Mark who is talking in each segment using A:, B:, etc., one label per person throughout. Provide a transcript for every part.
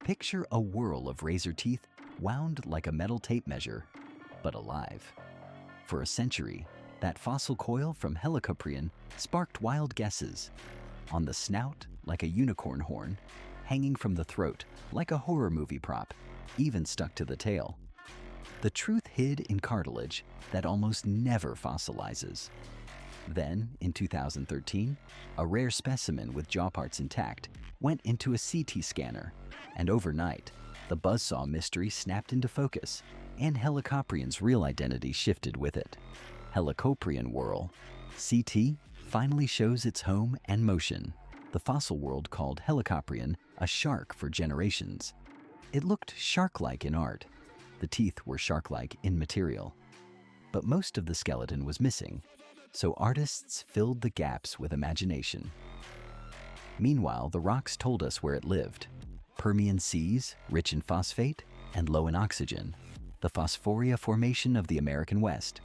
A: Picture a whorl of razor teeth wound like a metal tape measure, but alive. For a century, that fossil coil from Helicoprion sparked wild guesses. On the snout, like a unicorn horn, hanging from the throat, like a horror movie prop, even stuck to the tail. The truth hid in cartilage that almost never fossilizes. Then, in 2013, a rare specimen with jaw parts intact went into a CT scanner, and overnight, the Buzzsaw Mystery snapped into focus, and Helicoprion's real identity shifted with it. Helicoprion whorl. CT finally shows its home and motion. The fossil world called Helicoprion a shark for generations. It looked shark-like in art. The teeth were shark-like in material. But most of the skeleton was missing, so artists filled the gaps with imagination. Meanwhile, the rocks told us where it lived. Permian seas, rich in phosphate and low in oxygen. The Phosphoria Formation of the American West.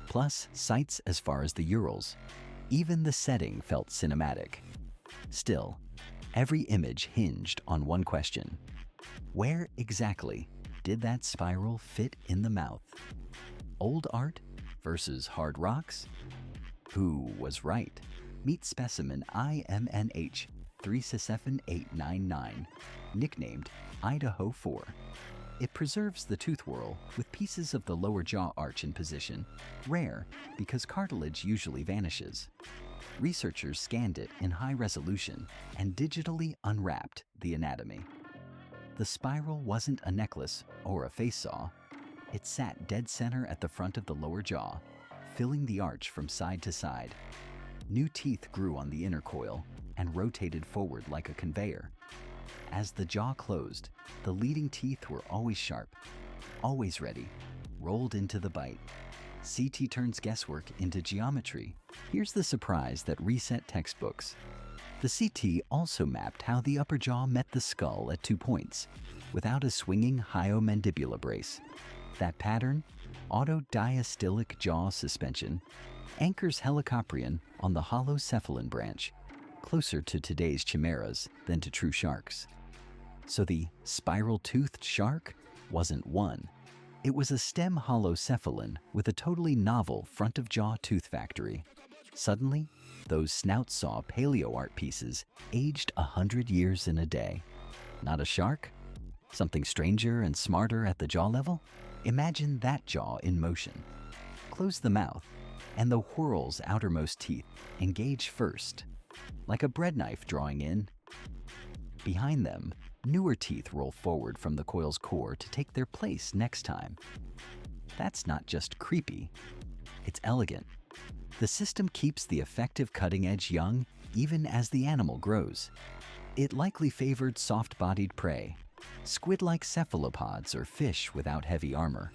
A: Plus, sites as far as the Urals. Even the setting felt cinematic. Still, every image hinged on one question. Where exactly did that spiral fit in the mouth? Old art versus hard rocks? Who was right? Meet specimen IMNH 37899, nicknamed Idaho 4. It preserves the tooth whorl with pieces of the lower jaw arch in position, rare because cartilage usually vanishes. Researchers scanned it in high resolution and digitally unwrapped the anatomy. The spiral wasn't a necklace or a face saw. It sat dead center at the front of the lower jaw, filling the arch from side to side. New teeth grew on the inner coil and rotated forward like a conveyor. As the jaw closed, the leading teeth were always sharp, always ready, rolled into the bite. CT turns guesswork into geometry. Here's the surprise that reset textbooks. The CT also mapped how the upper jaw met the skull at 2 points, without a swinging hyomandibular brace. That pattern, autodiastylic jaw suspension, anchors Helicoprion on the holocephalan branch, closer to today's chimeras than to true sharks. So the spiral-toothed shark wasn't one. It was a stem holocephalan with a totally novel front-of-jaw tooth factory. Suddenly, those snouts saw paleo art pieces aged 100 years in a day. Not a shark? Something stranger and smarter at the jaw level? Imagine that jaw in motion. Close the mouth, and the whorl's outermost teeth engage first, like a bread knife drawing in. Behind them, newer teeth roll forward from the coil's core to take their place next time. That's not just creepy, it's elegant. The system keeps the effective cutting edge young even as the animal grows. It likely favored soft-bodied prey, squid-like cephalopods or fish without heavy armor.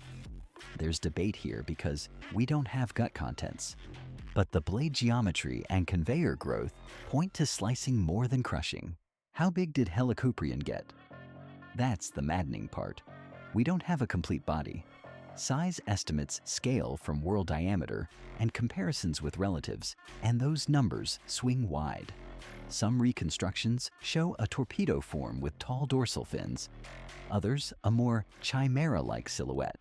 A: There's debate here because we don't have gut contents, but the blade geometry and conveyor growth point to slicing more than crushing. How big did Helicoprion get? That's the maddening part. We don't have a complete body. Size estimates scale from whorl diameter and comparisons with relatives, and those numbers swing wide. Some reconstructions show a torpedo form with tall dorsal fins. Others, a more chimera-like silhouette.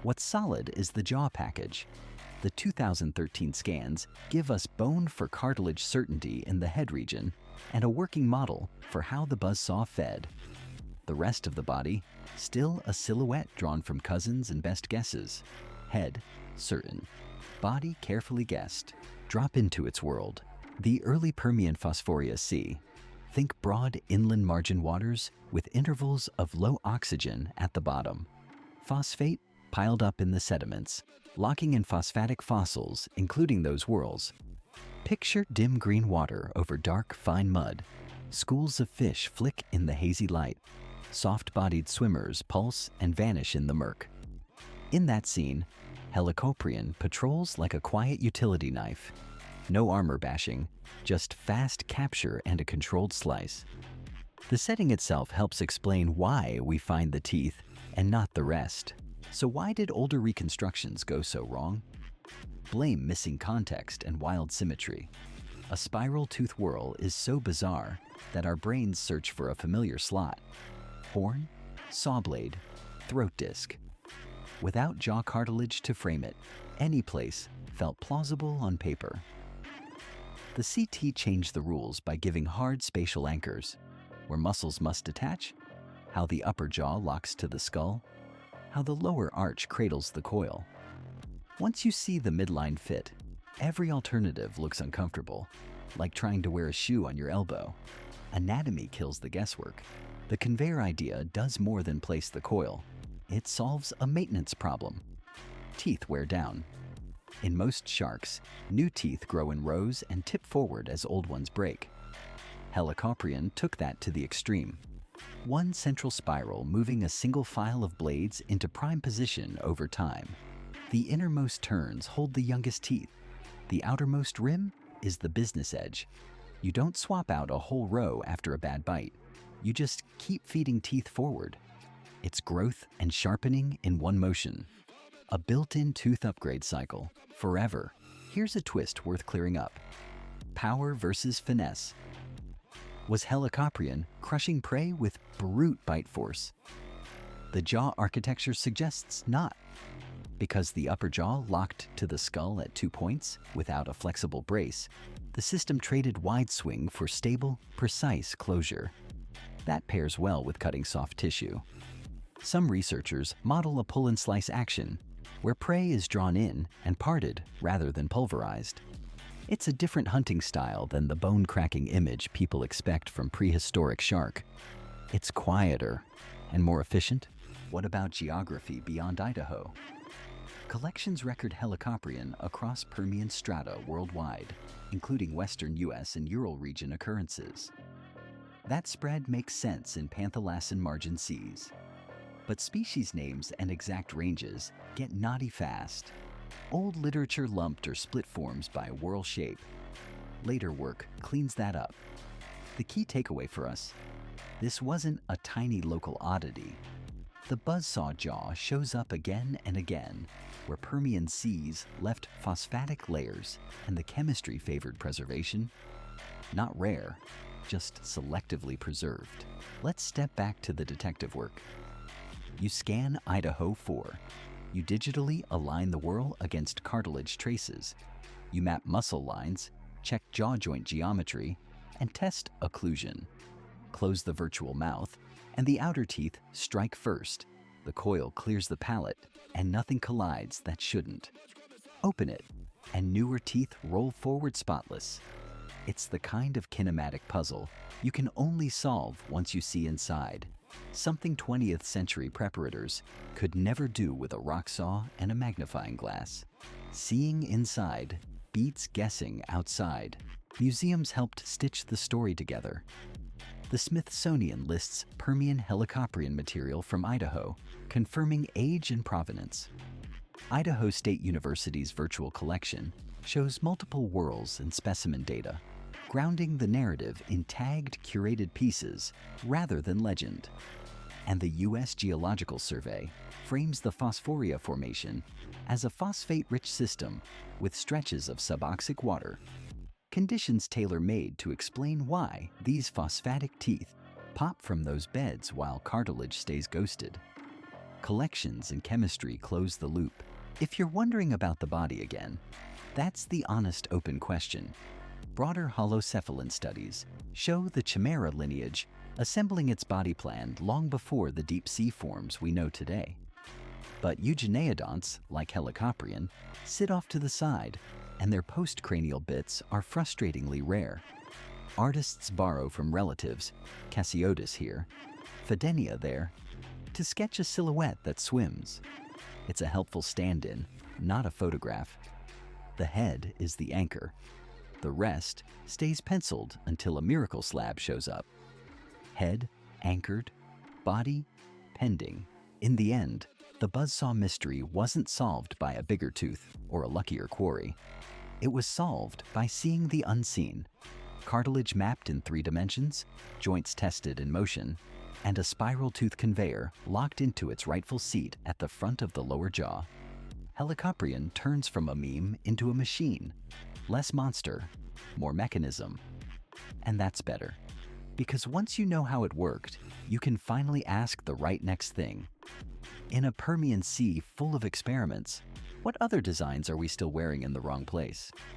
A: What's solid is the jaw package. The 2013 scans give us bone for cartilage certainty in the head region and a working model for how the buzzsaw fed. The rest of the body, still a silhouette drawn from cousins and best guesses. Head, certain. Body carefully guessed. Drop into its world. The early Permian Phosphoria Sea. Think broad inland margin waters with intervals of low oxygen at the bottom. Phosphate piled up in the sediments, locking in phosphatic fossils, including those whorls. Picture dim green water over dark, fine mud. Schools of fish flick in the hazy light. Soft-bodied swimmers pulse and vanish in the murk. In that scene, Helicoprion patrols like a quiet utility knife. No armor bashing, just fast capture and a controlled slice. The setting itself helps explain why we find the teeth and not the rest. So why did older reconstructions go so wrong? Blame missing context and wild symmetry. A spiral tooth whorl is so bizarre that our brains search for a familiar slot. horn, saw blade, throat disc. Without jaw cartilage to frame it, any place felt plausible on paper. The CT changed the rules by giving hard spatial anchors, where muscles must attach, how the upper jaw locks to the skull, how the lower arch cradles the coil. Once you see the midline fit, every alternative looks uncomfortable, like trying to wear a shoe on your elbow. Anatomy kills the guesswork. The conveyor idea does more than place the coil. It solves a maintenance problem. Teeth wear down. In most sharks, new teeth grow in rows and tip forward as old ones break. Helicoprion took that to the extreme. One central spiral moving a single file of blades into prime position over time. The innermost turns hold the youngest teeth. The outermost rim is the business edge. You don't swap out a whole row after a bad bite. You just keep feeding teeth forward. It's growth and sharpening in one motion. A built-in tooth upgrade cycle, forever. Here's a twist worth clearing up. Power versus finesse. Was Helicoprion crushing prey with brute bite force? The jaw architecture suggests not. Because the upper jaw locked to the skull at 2 points without a flexible brace, the system traded wide swing for stable, precise closure. That pairs well with cutting soft tissue. Some researchers model a pull-and-slice action, where prey is drawn in and parted rather than pulverized. It's a different hunting style than the bone-cracking image people expect from prehistoric shark. It's quieter and more efficient. What about geography beyond Idaho? Collections record Helicoprion across Permian strata worldwide, including western U.S. and Ural region occurrences. That spread makes sense in Panthalassan margin seas. But species names and exact ranges get knotty fast. Old literature lumped or split forms by whorl shape. Later work cleans that up. The key takeaway for us: this wasn't a tiny local oddity. The buzzsaw jaw shows up again and again, where Permian seas left phosphatic layers and the chemistry favored preservation. Not rare, just selectively preserved. Let's step back to the detective work. You scan Idaho 4. You digitally align the whorl against cartilage traces. You map muscle lines, check jaw joint geometry, and test occlusion. Close the virtual mouth, and the outer teeth strike first. The coil clears the palate, and nothing collides that shouldn't. Open it, and newer teeth roll forward spotless. It's the kind of kinematic puzzle you can only solve once you see inside. Something 20th century preparators could never do with a rock saw and a magnifying glass. Seeing inside beats guessing outside. Museums helped stitch the story together. The Smithsonian lists Permian Helicoprion material from Idaho, confirming age and provenance. Idaho State University's virtual collection shows multiple whorls and specimen data, grounding the narrative in tagged, curated pieces rather than legend. And the U.S. Geological Survey frames the Phosphoria Formation as a phosphate-rich system with stretches of suboxic water. Conditions tailor-made to explain why these phosphatic teeth pop from those beds while cartilage stays ghosted. Collections and chemistry close the loop. If you're wondering about the body again, that's the honest, open question. Broader holocephalan studies show the Chimera lineage assembling its body plan long before the deep sea forms we know today. But eugeneodonts, like Helicoprion, sit off to the side, and their postcranial bits are frustratingly rare. Artists borrow from relatives, Cassiotis here, Fidenia there, to sketch a silhouette that swims. It's a helpful stand-in, not a photograph. The head is the anchor. The rest stays penciled until a miracle slab shows up. Head anchored, body pending. In the end, the Buzzsaw Mystery wasn't solved by a bigger tooth or a luckier quarry. It was solved by seeing the unseen. Cartilage mapped in 3 dimensions, joints tested in motion, and a spiral tooth conveyor locked into its rightful seat at the front of the lower jaw. Helicoprion turns from a meme into a machine. Less monster, more mechanism. And that's better. Because once you know how it worked, you can finally ask the right next thing. In a Permian Sea full of experiments, what other designs are we still wearing in the wrong place?